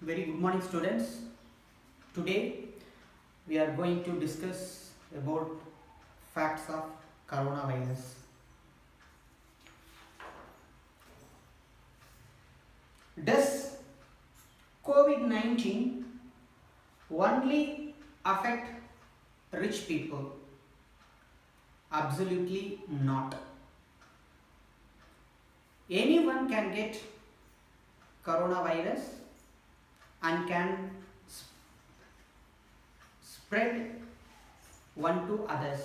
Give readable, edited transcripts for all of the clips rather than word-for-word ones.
Very good morning, students. Today we are going to discuss about facts of coronavirus. Does COVID-19 only affect rich people? Absolutely not. Anyone can get coronavirus and can spread one to others.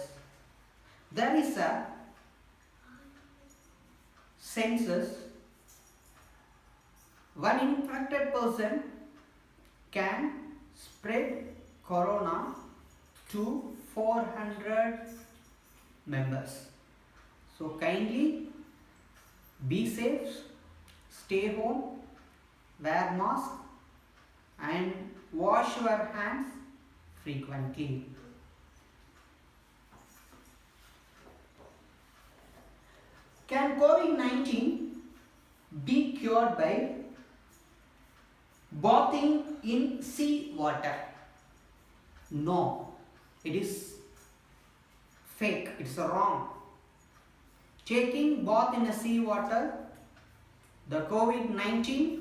There is a census. One infected person can spread corona to 400 members. So kindly be safe, stay home, wear mask and wash your hands frequently. Can COVID-19 be cured by bathing in sea water? No, it is fake, it's wrong. Taking bath in a sea water, the COVID-19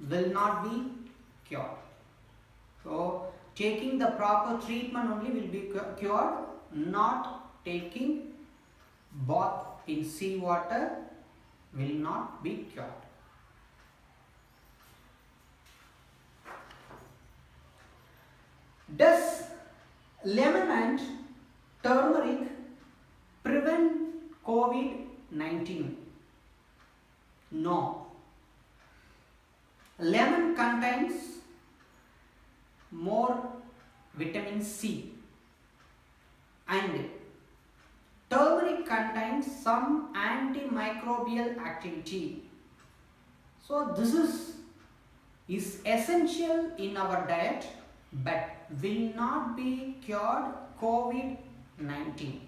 will not be cured. So, taking the proper treatment only will be cured, not taking bath in sea water will not be cured. Does lemon and turmeric prevent COVID-19? No. Lemon contains more vitamin C and turmeric contains some antimicrobial activity. So this is essential in our diet but will not be cured COVID-19.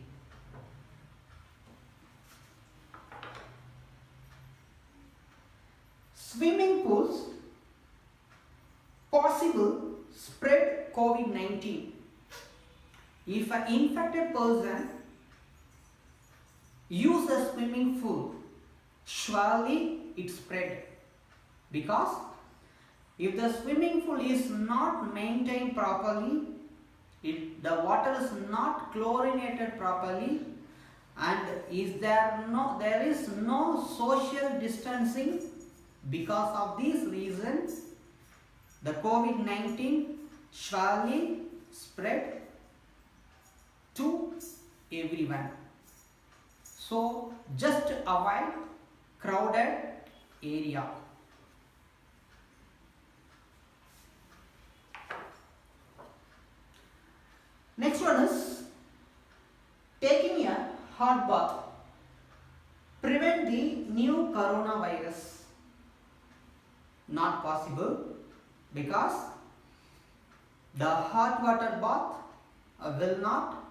Swimming pools possible spread COVID-19. If an infected person use a swimming pool, surely it spread, because if the swimming pool is not maintained properly, the water is not chlorinated properly, and there is no social distancing, because of these reasons the COVID-19 surely spread to everyone. So just avoid crowded area. Next one is taking a hot bath prevent the new coronavirus. Not possible, because the hot water bath will not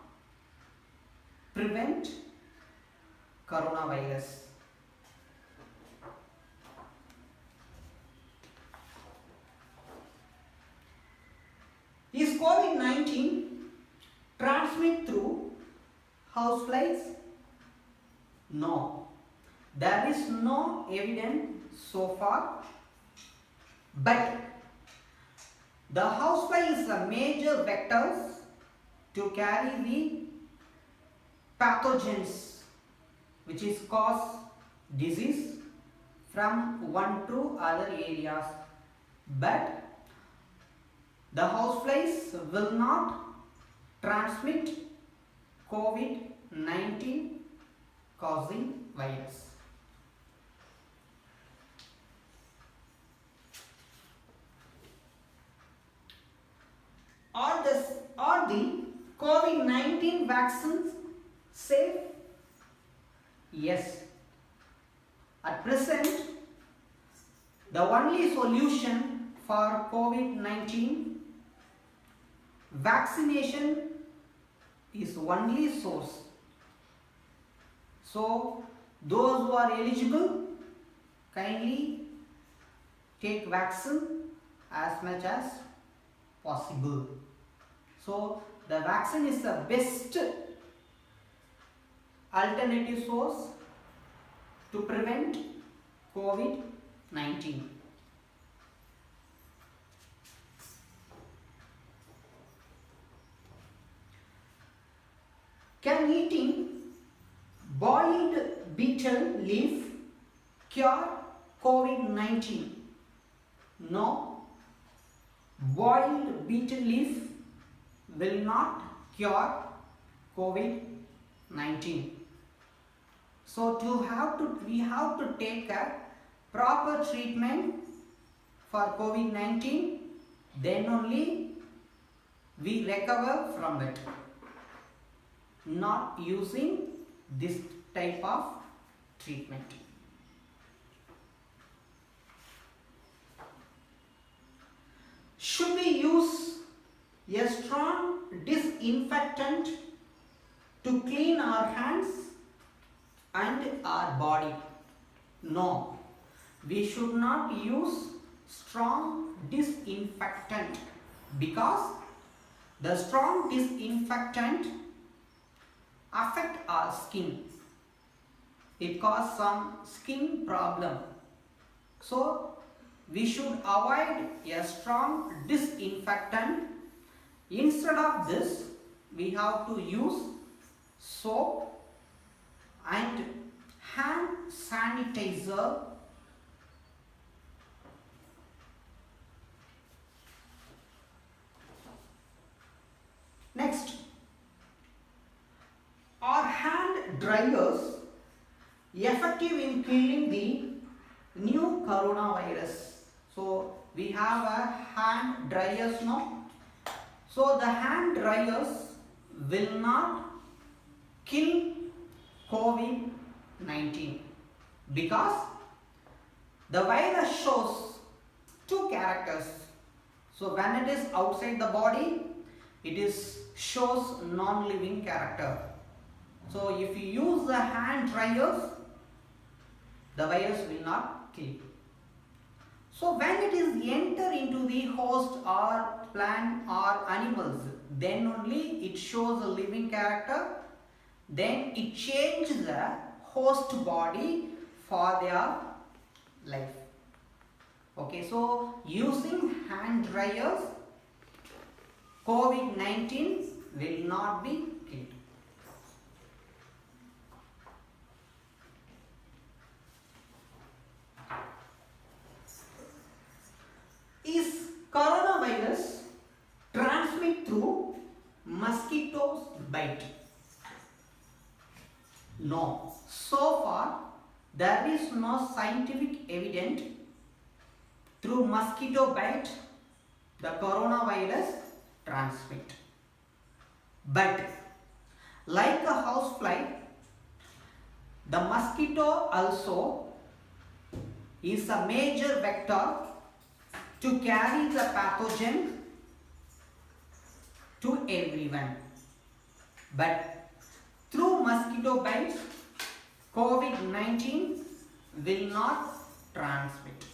prevent coronavirus. Is COVID-19 transmit through houseflies? No. There is no evidence so far. But the housefly is a major vector to carry the pathogens which is cause disease from one to other areas. But the houseflies will not transmit COVID-19 causing virus. Are the COVID-19 vaccines safe? Yes. At present, the only solution for COVID-19 vaccination is only source. So, those who are eligible, kindly take vaccine as much as possible. So the vaccine is the best alternative source to prevent COVID-19. Can eating boiled betel leaf cure COVID-19? No. Boiled betel leaf will not cure COVID-19. So we have to take a proper treatment for COVID-19, then only we recover from it. Not using this type of treatment. Should we use a strong disinfectant to clean our hands and our body? No, we should not use strong disinfectant, because the strong disinfectant affect our skin. It causes some skin problem. So we should avoid a strong disinfectant. Instead of this, we have to use soap and hand sanitizer. Next, are hand dryers effective in killing the new coronavirus? So we have a hand dryers now. So the hand dryers will not kill COVID-19, because the virus shows two characters. So when it is outside the body, it shows non-living character. So if you use the hand dryers, the virus will not kill. So when it is enter into the host or plant or animals, then only it shows a living character. Then it changes the host body for their life. Okay, so using hand dryers, COVID-19 will not be killed. Is coronavirus transmit through mosquitoes bite? No. So far, there is no scientific evidence through mosquito bite the coronavirus transmit. But like a housefly, the mosquito also is a major vector to carry the pathogen to everyone. But through mosquito bites, COVID-19 will not transmit.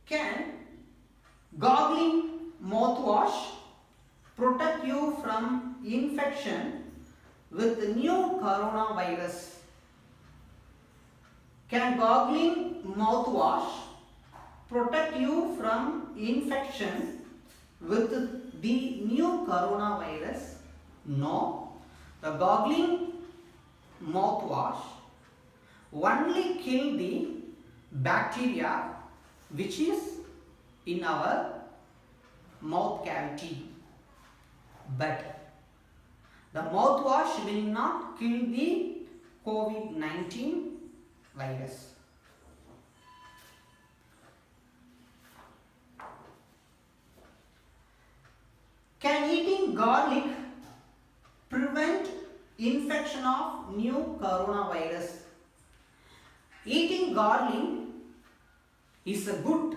Can gargling mouthwash protect you from infection with the new coronavirus? Can gargling mouthwash protect you from infection with the new coronavirus? No. The gargling mouthwash only kill the bacteria which is in our mouth cavity. But the mouthwash will not kill the COVID-19 virus. Can eating garlic prevent infection of new coronavirus? Eating garlic is good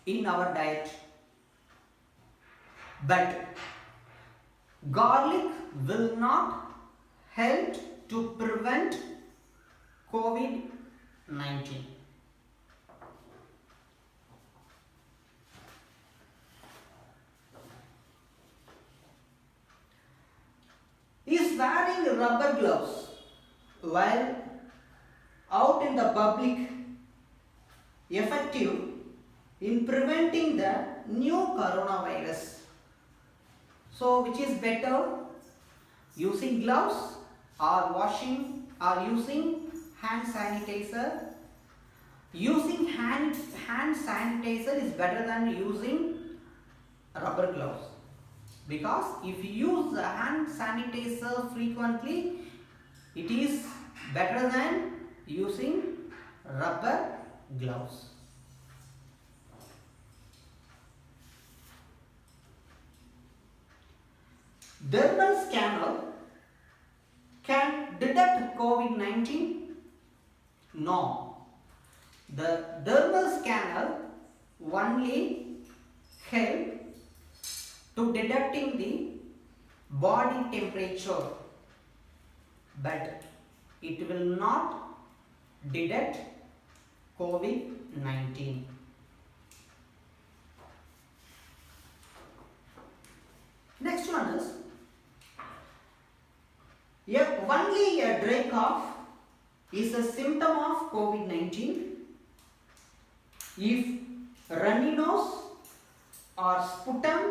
in our diet, but garlic will not help to prevent COVID-19. Is wearing rubber gloves while out in the public effective in preventing the new coronavirus? So which is better, using gloves or washing or using hand sanitizer? Using hand sanitizer is better than using rubber gloves, because if you use the hand sanitizer frequently, it is better than using rubber gloves. Dermal scanner can detect COVID-19? No. The dermal scanner only help to detecting the body temperature, but it will not detect COVID-19. Next one is, only a dry cough is a symptom of COVID-19 if runny nose or sputum,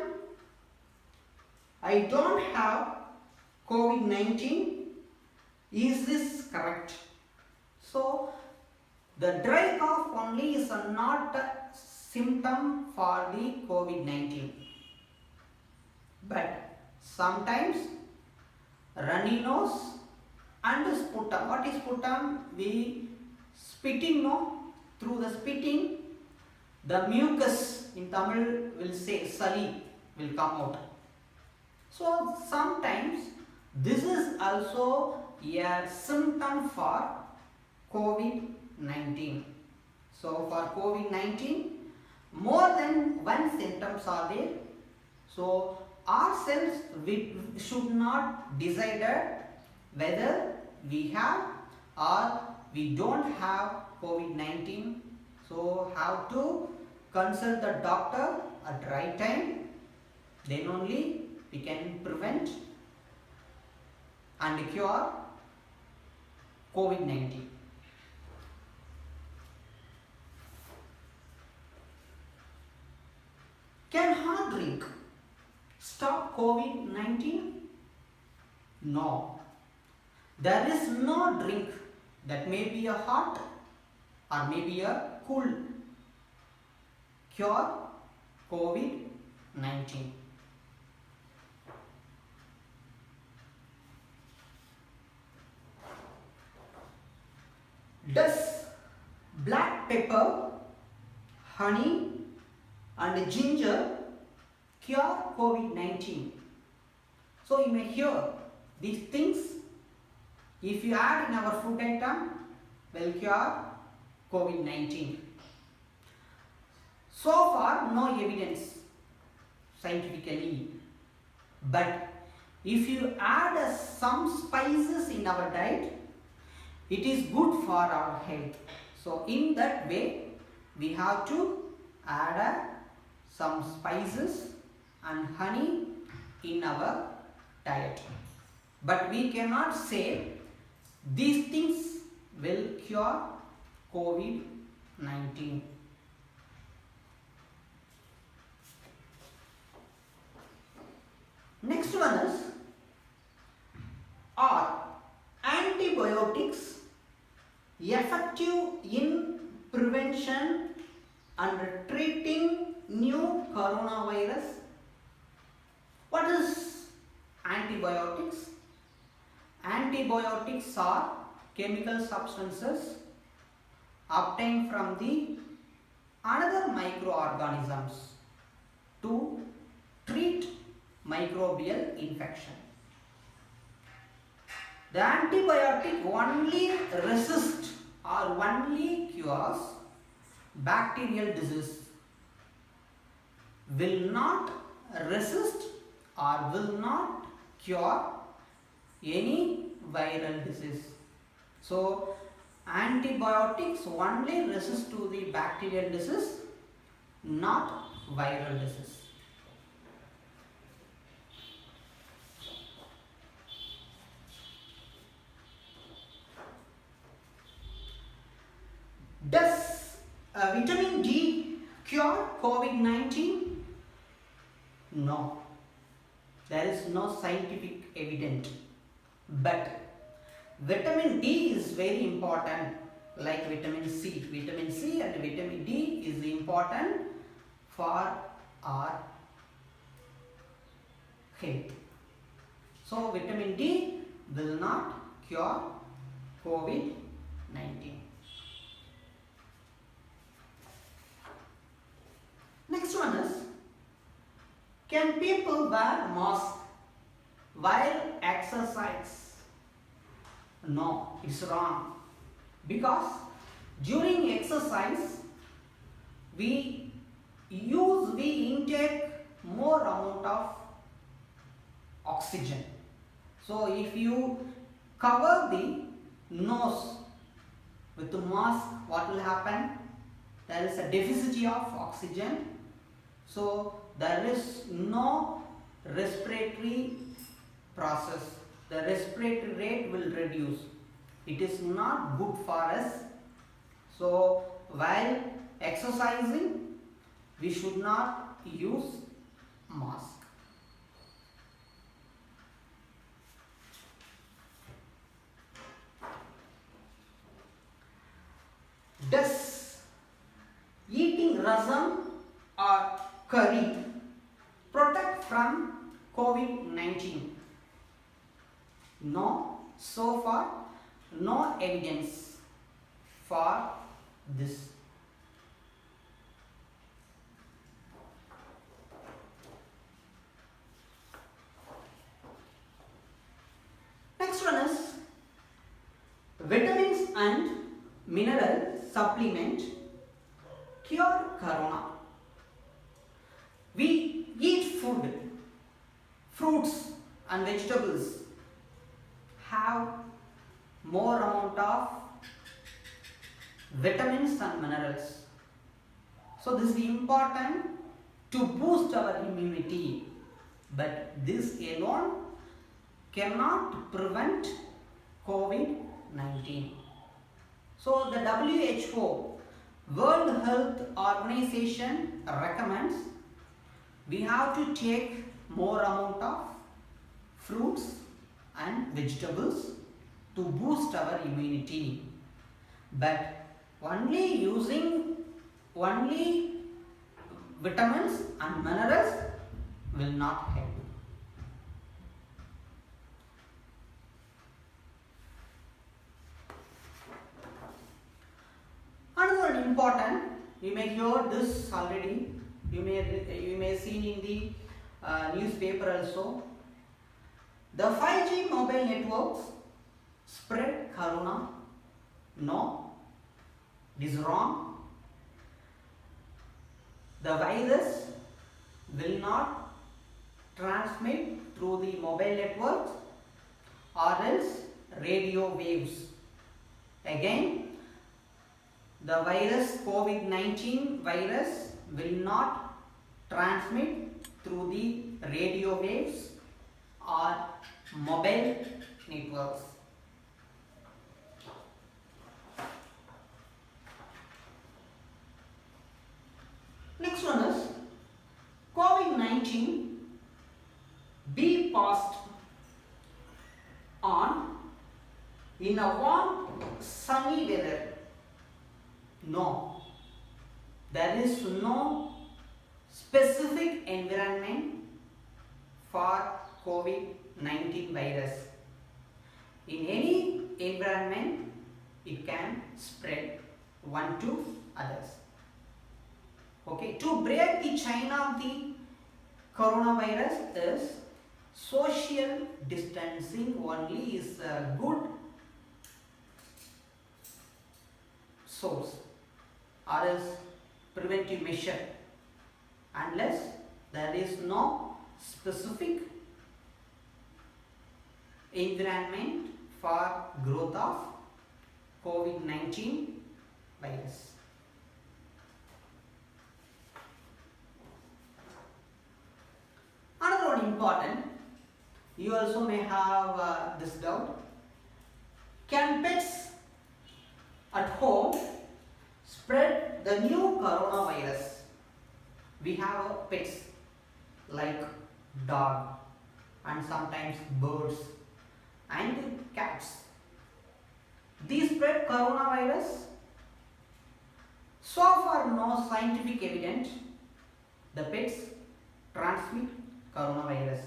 I don't have COVID-19. Is this correct? So the dry cough only is not a symptom for the COVID-19, but sometimes runny nose and sputum. What is sputum? We spitting, no? Through the spitting, the mucus, in Tamil will say sali, will come out. So sometimes this is also a symptom for COVID-19. So for COVID-19, more than one symptoms are there. So ourselves, we should not decide whether we have or we don't have COVID-19. So have to consult the doctor at the right time, then only we can prevent and cure COVID-19. Can hard drink stop COVID-19? No. There is no drink that may be a hot or maybe a cool cure COVID-19. Does black pepper, honey and ginger cure COVID-19? So you may hear these things, if you add in our food item, will cure COVID-19. So far no evidence scientifically, but if you add some spices in our diet, it is good for our health. So in that way we have to add some spices and honey in our diet, but we cannot say these things will cure COVID-19. Next one is, are antibiotics effective in prevention and treating new coronavirus? What is antibiotics? Antibiotics are chemical substances obtained from the another microorganisms to treat microbial infection. The antibiotic only resists or only cures bacterial disease, will not resist or will not cure any viral disease. So Antibiotics only resist to the bacterial disease, not viral disease. Does vitamin D cure COVID-19? No. There is no scientific evidence. But vitamin D is very important, like vitamin C. Vitamin C and vitamin D is important for our health. So vitamin D will not cure COVID-19. Next one is, can people wear mask while exercise? No, it's wrong. Because during exercise, we intake more amount of oxygen. So if you cover the nose with the mask, what will happen? There is a deficit of oxygen. So there is no respiratory process. The respiratory rate will reduce. It is not good for us. So while exercising, we should not use mask. Does eating rasam or curry protect from COVID-19? No, so far no evidence for this. Next one is, vitamins and mineral supplement cure corona. We eat food, fruits and vegetables have more amount of vitamins and minerals. So this is important to boost our immunity. But this alone cannot prevent COVID-19. So the WHO, World Health Organization, recommends we have to take more amount of fruits and vegetables to boost our immunity. But only using vitamins and minerals will not help. Another important, you may hear this already, you may see in the newspaper also. The 5G mobile networks spread corona. No, it is wrong. The virus will not transmit through the mobile networks or else radio waves. Again, the virus, COVID-19 virus, will not transmit through the radio waves or mobile networks. Next one is, COVID-19 be passed on in a warm, sunny weather. No, there is no specific environment for COVID-19 virus. In any environment, it can spread one to others. Okay, to break the chain of the coronavirus is social distancing only is a good source or is preventive measure, unless there is no specific environment for growth of COVID-19 virus. Another one important, you also may have this doubt. Can pets at home spread the new coronavirus? We have pets like dog and sometimes birds and cats. These spread coronavirus? So far no scientific evidence the pets transmit coronavirus.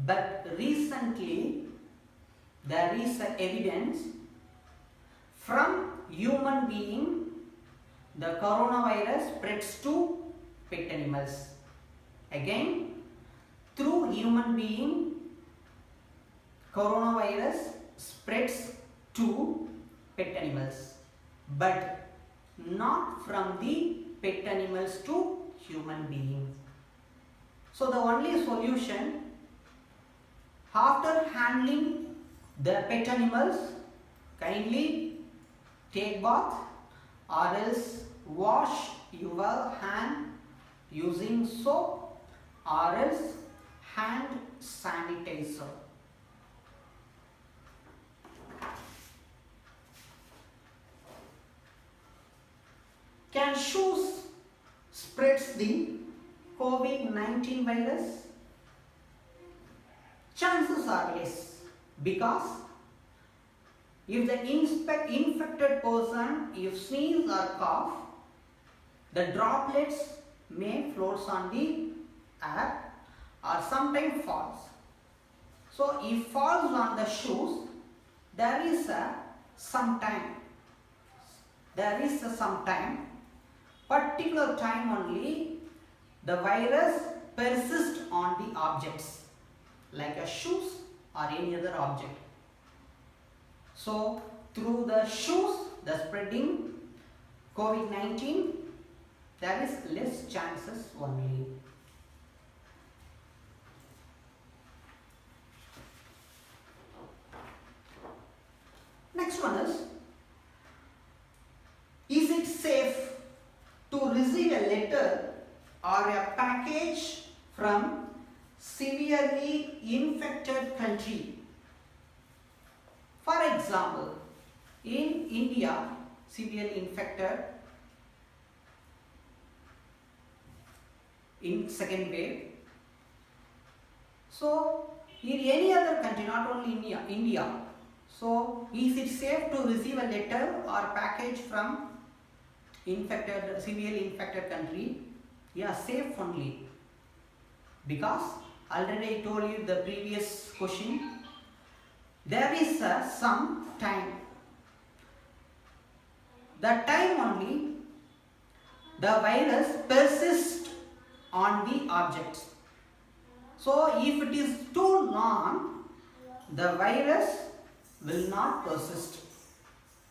But recently there is evidence from human being the coronavirus spreads to pet animals. Again, through human being coronavirus spreads to pet animals, but not from the pet animals to human beings. So the only solution, after handling the pet animals, kindly take bath or else wash your hand using soap or else hand sanitizer. Can shoes spreads the COVID-19 virus? Chances are less, because if the infected person, if sneeze or cough, the droplets may float on the air or sometimes falls. So if falls on the shoes, there is some time. Particular time only the virus persists on the objects like a shoes or any other object. So through the shoes, the spreading COVID-19, there is less chances only. Next one is it safe to receive a letter or a package from severely infected country? For example, in India, severely infected in second wave. So in any other country, not only India. So is it safe to receive a letter or package from severely infected country? Yeah, safe only. Because already I told you the previous question, there is some time. That time only the virus persists on the objects. So if it is too long, the virus will not persist.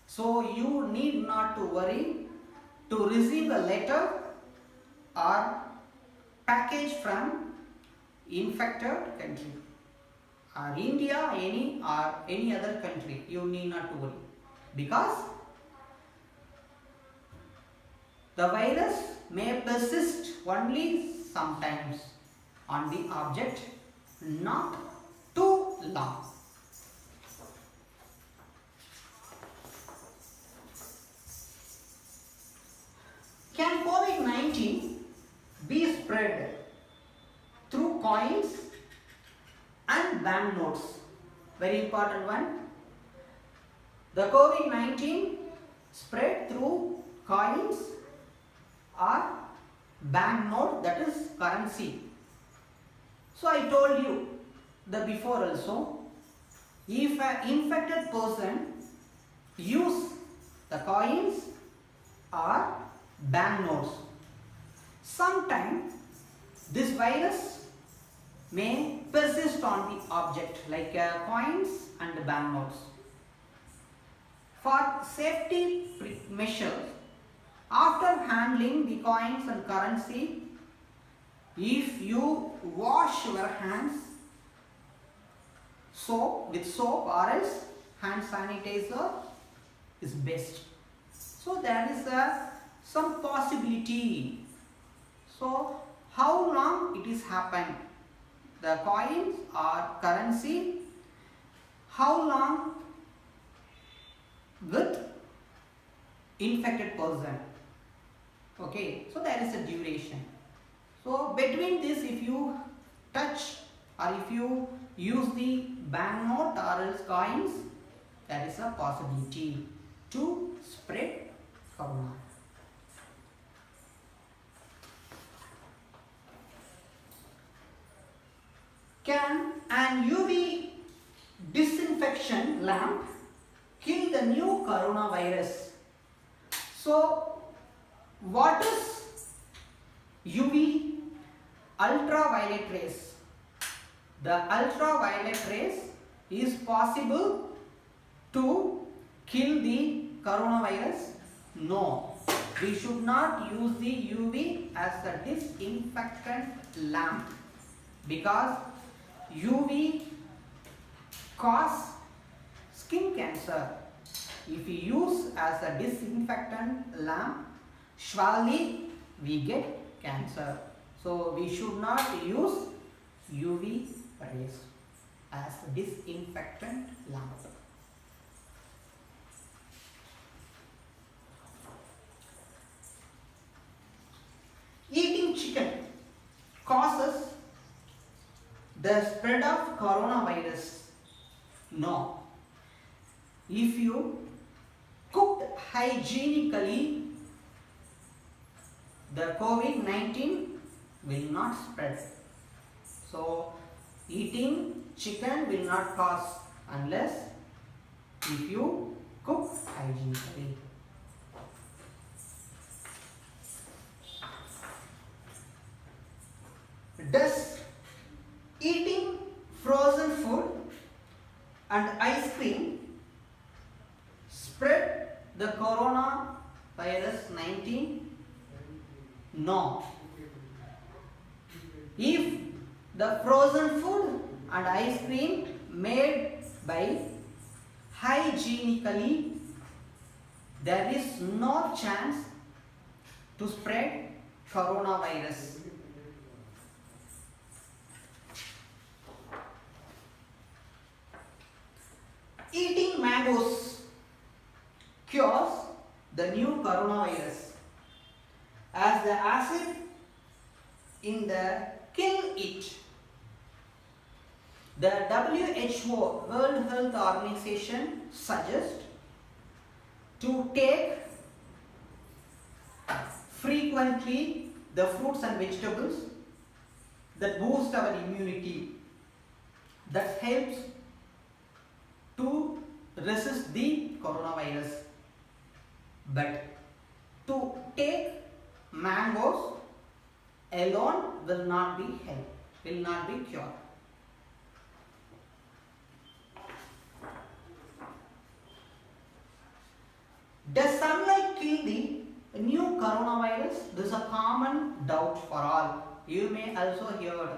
So you need not to worry to receive a letter or package from infected country or India, any other country. You need not to worry, because the virus may persist only sometimes on the object, not too long. Can COVID-19 be spread through coins and banknotes? Very important one. The COVID-19 spread through coins or banknote, that is currency. So I told you the before also, if an infected person use the coins or banknotes, sometimes this virus may persist on the object like coins and banknotes. For safety measures, after handling the coins and currency, if you wash your hands with soap or else hand sanitizer, is best. So there is some possibility. So how long it is happened? The coins or currency, how long with infected person? Okay, so there is a duration. So between this, if you touch or if you use the banknote or else coins, there is a possibility to spread corona. Can an UV disinfection lamp kill the new coronavirus? So what is UV? Ultraviolet rays. The ultraviolet rays is possible to kill the coronavirus? No. We should not use the UV as a disinfectant lamp because UV cause skin cancer. If we use as a disinfectant lamp, surely we get cancer. So we should not use UV rays as a disinfectant lamp. Eating chicken causes the spread of coronavirus? No. If you cooked hygienically, the COVID-19 will not spread. So eating chicken will not cause unless if you cook hygienically. Does eating frozen food and ice cream spread the coronavirus 19? No. If the frozen food and ice cream made by hygienically, there is no chance to spread coronavirus. Eating mangoes cures the new coronavirus as the acid in the kill it. The WHO, World Health Organization, suggests to take frequently the fruits and vegetables that boost our immunity, that helps to resist the coronavirus. But to take mangoes alone will not be help, will not be cure. Does sunlight kill the new coronavirus? This is a common doubt for all. You may also hear,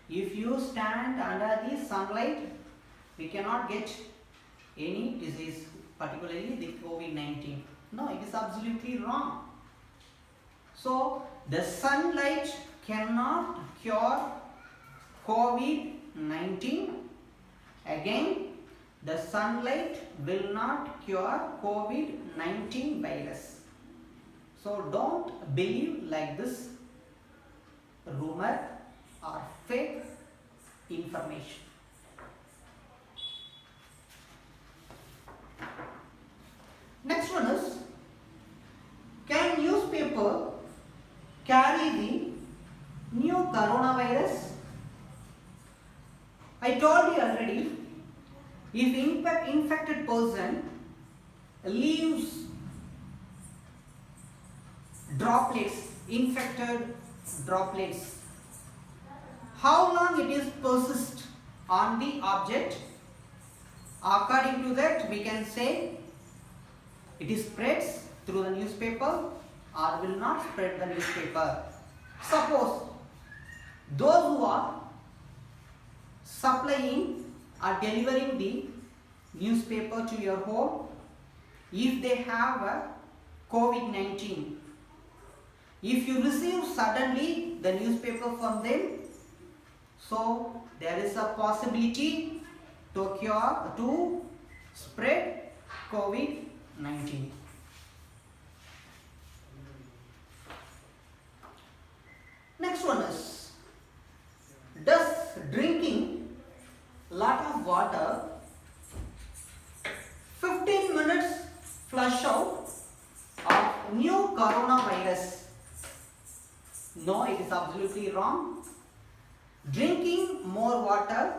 if you stand under the sunlight, we cannot get any disease, particularly the COVID-19. No, it is absolutely wrong. So, the sunlight cannot cure COVID-19. Again, the sunlight will not cure COVID-19 virus. So, don't believe like this rumor or fake information. Next one is, can newspaper carry the new coronavirus? I told you already, if infected person leaves droplets, infected droplets, how long it is persist on the object? According to that, we can say it spreads through the newspaper or will not spread the newspaper. Suppose those who are supplying or delivering the newspaper to your home, if they have a COVID-19. If you receive suddenly the newspaper from them, so there is a possibility to spread COVID-19. Next one is, does drinking lot of water 15 minutes flush out of new coronavirus? No, it is absolutely wrong. Drinking more water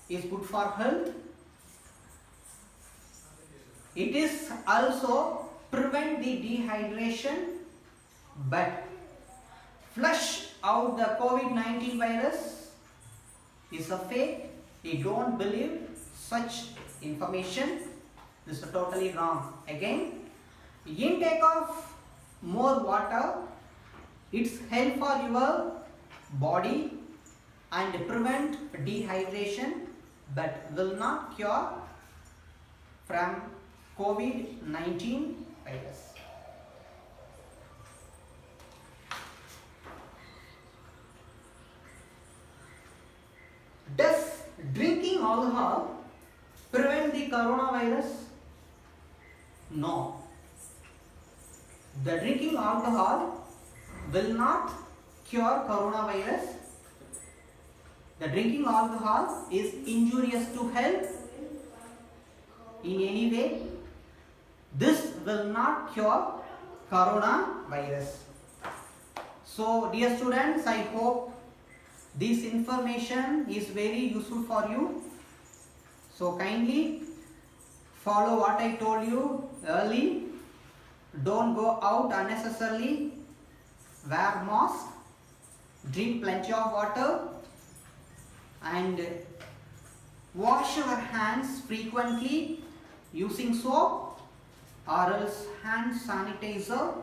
is good for health. It is also prevent the dehydration, but flush out the COVID-19 virus is a fake. You don't believe such information. This is totally wrong. Again, intake of more water, it's help for your body and prevent dehydration, but will not cure from COVID-19 virus. Does drinking alcohol prevent the coronavirus? No. The drinking alcohol will not cure coronavirus. The drinking alcohol is injurious to health in any way. This will not cure coronavirus. So dear students, I hope this information is very useful for you. So kindly follow what I told you early. Don't go out unnecessarily. Wear mask. Drink plenty of water. And wash your hands frequently using soap or else hand sanitizer.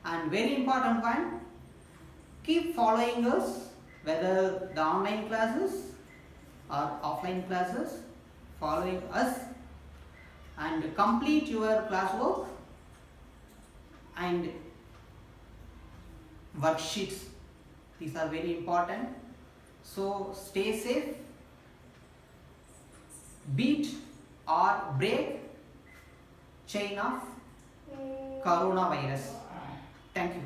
And very important one, keep following us, whether the online classes or offline classes, following us and complete your classwork and worksheets. These are very important. So stay safe, beat or break chain of coronavirus. Thank you.